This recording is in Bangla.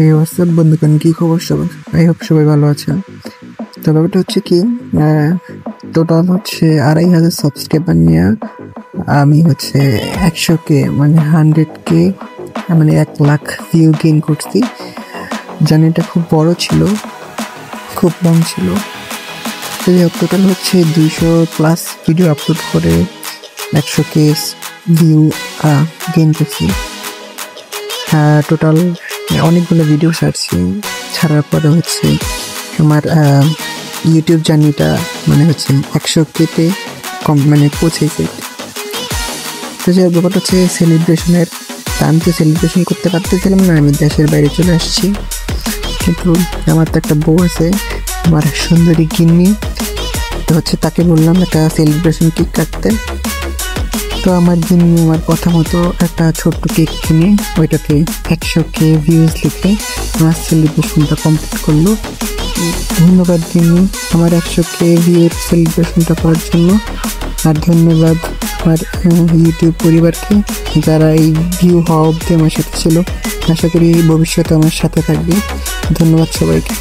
এই হোয়াটসঅ্যাপ বন্ধুগণ, কি খবর সবার? আই হোপ সবাই ভালো আছেন। তো ব্যাপারটা হচ্ছে কি, টোটাল হচ্ছে 2,500 সাবস্ক্রাইবার নিয়ে আমি হচ্ছে 100K মানে 100K মানে 1 লাখ ভিউ গেইন করছি। জানি এটা খুব বড় ছিল, খুব লং ছিল। তো টোটাল হচ্ছে 200+ ভিডিও আপলোড করে 100K ভিউ গেইন করছি। টোটাল অনেকগুলো ভিডিও ছাড়ার পরে হচ্ছে আমার ইউটিউব জার্নিটা মানে হচ্ছে 100K-তে মানে পৌঁছেছে। তো যে ব্যাপারটা হচ্ছে সেলিব্রেশনের, আমি তো সেলিব্রেশন করতে পারতেছিলাম না, আমি দেশের বাইরে চলে আসছি। কিন্তু আমার তো একটা বউ আছে, আমার সুন্দরী গিন্নি, তো হচ্ছে তাকে বললাম একটা সেলিব্রেশন কেক কাটতে। তো আমার গিন্নি আমার কথা মতো একটা ছোট্ট কেক কিনে ওইটাতে 100K ভিউজ লিখে আমার সেলিব্রেশনটা কমপ্লিট করলো। ধন্যবাদ গিন্নি আমার 100K ভিউর সেলিব্রেশনটা করার জন্য। আর ধন্যবাদ আমার ইউটিউব পরিবারকে, যারা এই ভিউ হওয়া অবধি আমার সাথে ছিল। আশা করি ভবিষ্যতে আমার সাথে থাকবে। ধন্যবাদ সবাইকে।